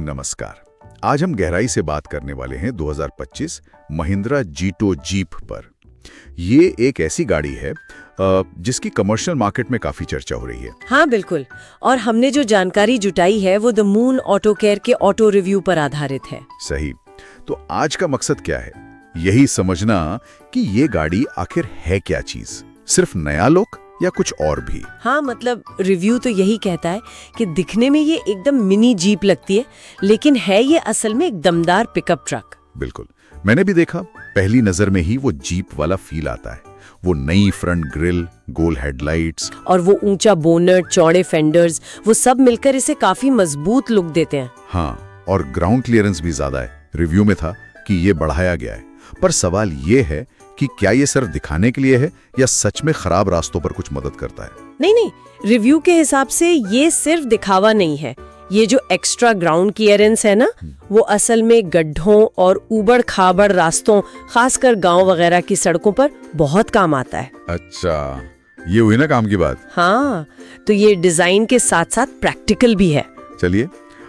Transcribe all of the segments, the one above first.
नमस्कार। आज हम गहराई से बात करने वाले हैं 2025 महिंद्रा जीटो जीप पर। ये एक ऐसी गाड़ी है जिसकी कमर्शियल मार्केट में काफी चर्चा हो रही है। हाँ बिल्कुल, और हमने जो जानकारी जुटाई है वो द मून ऑटो केयर के ऑटो रिव्यू पर आधारित है। सही। तो आज का मकसद क्या है? यही समझना कि ये गाड़ी आखिर है क्या चीज, सिर्फ नया लुक या कुछ और भी। हाँ मतलब रिव्यू तो यही कहता है कि दिखने में ये एकदम मिनी जीप लगती है, लेकिन है ये असल में एक दमदार पिकअप ट्रक। बिल्कुल, मैंने भी देखा। पहली नजर में ही वो जीप वाला फील आता है। वो नई फ्रंट ग्रिल, गोल हेडलाइट्स और वो ऊंचा बोनट, चौड़े फेंडर्स, वो सब मिलकर इसे काफी मजबूत लुक देते हैं। हाँ, और ग्राउंड क्लियरेंस भी ज्यादा है। रिव्यू में था कि ये बढ़ाया गया है, पर सवाल ये है कि क्या ये सिर्फ दिखाने के लिए है या सच में खराब रास्तों पर कुछ मदद करता है? नहीं, रिव्यू के हिसाब से ये सिर्फ दिखावा नहीं है। ये जो एक्स्ट्रा ग्राउंड क्लियरेंस है ना, वो असल में गड्ढों और उबड़ खाबड़ रास्तों, खासकर गांव वगैरह की सड़कों पर बहुत काम आता है। अच्छा, ये हुई ना काम की बात। हाँ, तो ये डिजाइन के साथ साथ प्रैक्टिकल भी है। चलिए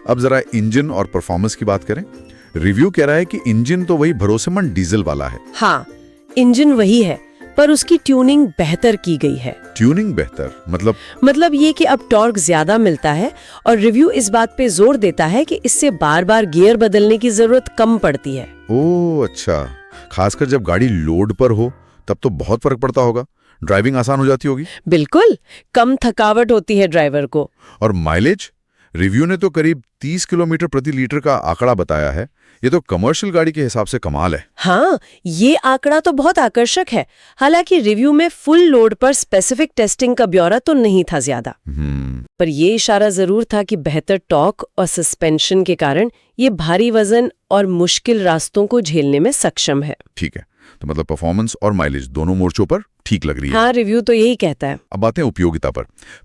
अब जरा इंजन और परफॉर्मेंस की बात करें। रिव्यू कह रहा है कि इंजन तो वही भरोसेमंद डीजल वाला है। हाँ, इंजन वही है, पर उसकी ट्यूनिंग बेहतर की गई है। ट्यूनिंग बेहतर मतलब ये कि अब टॉर्क ज्यादा मिलता है, और रिव्यू इस बात पे जोर देता है कि इससे बार बार गियर बदलने की जरूरत कम पड़ती है। ओह अच्छा, खासकर जब गाड़ी लोड पर हो तब तो बहुत फर्क पड़ता होगा। ड्राइविंग आसान हो जाती होगी। बिल्कुल, कम थकावट होती है ड्राइवर को। और माइलेज, रिव्यू ने तो करीब 30 किलोमीटर प्रति लीटर का आंकड़ा बताया है। ये तो कमर्शियल गाड़ी के हिसाब से कमाल है। हाँ, ये आंकड़ा तो बहुत आकर्षक है। हालांकि रिव्यू में फुल लोड पर स्पेसिफिक टेस्टिंग का ब्यौरा तो नहीं था ज्यादा, पर ये इशारा जरूर था कि बेहतर टॉर्क और सस्पेंशन के कारण ये भारी वजन और मुश्किल रास्तों को झेलने में सक्षम है। ठीक है, तो मतलब परफॉर्मेंस और माइलेज दोनों मोर्चों पर ठीक लग रही है। हाँ, रिव्यू तो यही कहता है। अब बातें उपयोगिता पर।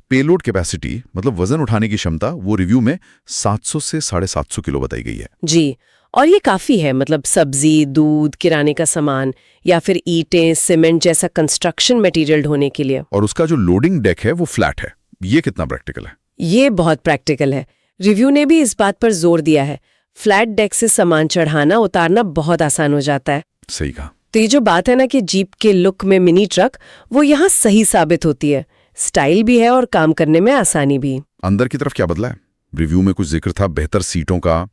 पेलोड कैपेसिटी मतलब वजन उठाने की क्षमता, वो रिव्यू में 700 से 750 किलो बताई गई है। जी, और ये काफी है। मतलब सब्जी, दूध, किराने का सामान या फिर ईंटें, सीमेंट जैसा कंस्ट्रक्शन मटेरियल ढोने के लिए। और उसका जो लोडिंग डेक है वो फ्लैट है। ये कितना प्रैक्टिकल है? ये बहुत प्रैक्टिकल है। रिव्यू ने भी इस बात पर जोर दिया है। फ्लैट डेक से सामान चढ़ाना उतारना बहुत आसान हो जाता है। सही कहा। तो ये जो बात है ना कि जीप के लुक में मिनी ट्रक, वो यहाँ सही साबित होती है। स्टाइल भी है और काम करने में आसानी भी। अंदर की तरफ क्या बदला है? रिव्यू में कुछ जिक्र था बेहतर सीटों का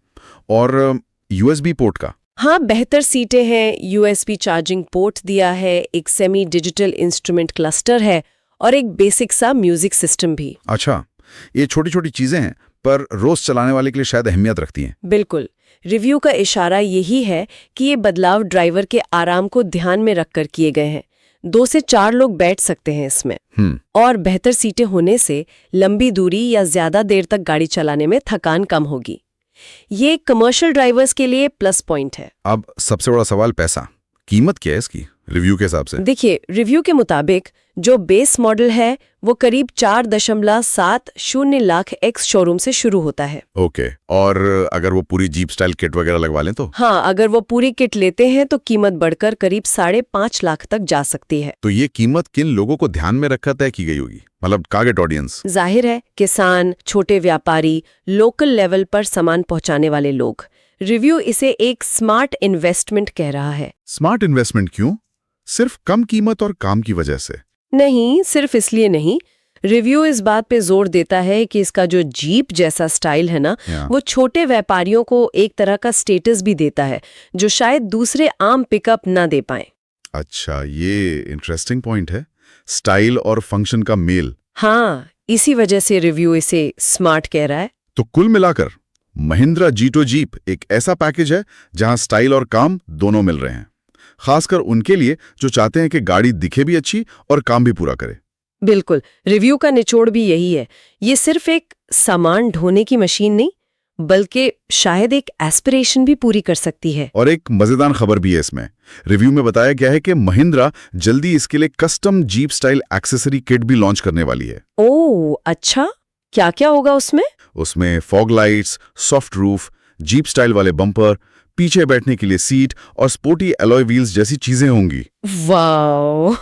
और यूएसबी पोर्ट का। हाँ, बेहतर सीटें हैं, यूएसबी चार्जिंग पोर्ट दिया है, एक सेमी डिजिटल इंस्ट्रूमेंट क्लस्टर है और एक बेसिक सा म्यूजिक सिस्टम भी। अच्छा, ये छोटी छोटी चीजें हैं, पर रोज चलाने वाले के लिए शायद अहमियत रखती हैं। बिल्कुल, रिव्यू का इशारा यही है कि ये बदलाव ड्राइवर के आराम को ध्यान में रखकर किए गए हैं। 2 से 4 लोग बैठ सकते हैं इसमें। और बेहतर सीटें होने से लंबी दूरी या ज्यादा देर तक गाड़ी चलाने में थकान कम होगी। ये कमर्शियल ड्राइवर्स के लिए प्लस पॉइंट है। अब सबसे बड़ा सवाल पैसा। कीमत क्या है इसकी रिव्यू के हिसाब से? देखिए, रिव्यू के मुताबिक जो बेस मॉडल है वो करीब 4.70 लाख एक्स शोरूम से शुरू होता है। ओके, और अगर वो पूरी जीप स्टाइल किट वगैरह लगवा लें तो? हाँ, अगर वो पूरी किट लेते हैं तो कीमत बढ़कर करीब 5.5 लाख तक जा सकती है। तो ये कीमत किन लोगों को ध्यान में रखकर तय की गई होगी? मतलब टारगेट ऑडियंस? जाहिर है, किसान, छोटे व्यापारी, लोकल लेवल पर सामान पहुंचाने वाले लोग। रिव्यू इसे एक स्मार्ट इन्वेस्टमेंट कह रहा है। स्मार्ट इन्वेस्टमेंट क्यों? सिर्फ कम कीमत और काम की वजह से? नहीं, सिर्फ इसलिए नहीं। रिव्यू इस बात पे जोर देता है कि इसका जो जीप जैसा स्टाइल है ना, वो छोटे व्यापारियों को एक तरह का स्टेटस भी देता है जो शायद दूसरे आम पिकअप ना दे पाए। अच्छा, ये इंटरेस्टिंग पॉइंट है, स्टाइल और फंक्शन का मेल। हाँ, इसी वजह से रिव्यू इसे स्मार्ट कह रहा है। तो कुल मिलाकर महिंद्रा जीटो जीप एक ऐसा पैकेज है जहां स्टाइल और काम दोनों मिल रहे हैं, खासकर उनके लिए जो चाहते हैं कि गाड़ी दिखे भी अच्छी और काम भी पूरा करे। बिल्कुल, रिव्यू का निचोड़ भी यही है। ये सिर्फ एक सामान ढोने की मशीन नहीं, बल्कि शायद एक एस्पिरेशन भी पूरी कर सकती है। और एक मजेदार खबर भी है इसमें। रिव्यू में बताया गया है कि महिंद्रा जल्दी इसके लिए custom jeep style accessory kit भी लॉन्च करने वाली है। ओह अच्छा, क्या क्या होगा उसमें? उसमें fog lights, soft roof, jeep style वाले बम्पर, पीछे बैठने के लिए सीट और स्पोर्टी एलॉय व्हील्स जैसी चीजें होंगी। वाओ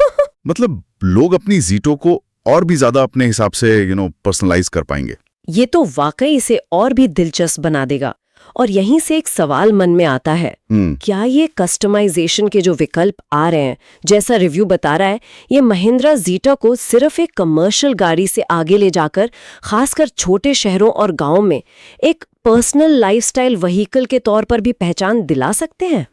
मतलब लोग अपनी जीटो को और भी ज्यादा अपने हिसाब से पर्सनलाइज कर पाएंगे। ये तो वाकई इसे और भी दिलचस्प बना देगा। और यहीं से एक सवाल मन में आता है, क्या ये कस्टमाइजेशन के जो विकल्प आ रहे हैं, जैसा रिव्यू बता रहा है, ये महिंद्रा जीटा को सिर्फ एक कमर्शियल गाड़ी से आगे ले जाकर खासकर छोटे शहरों और गांवों में एक पर्सनल लाइफस्टाइल व्हीकल के तौर पर भी पहचान दिला सकते हैं?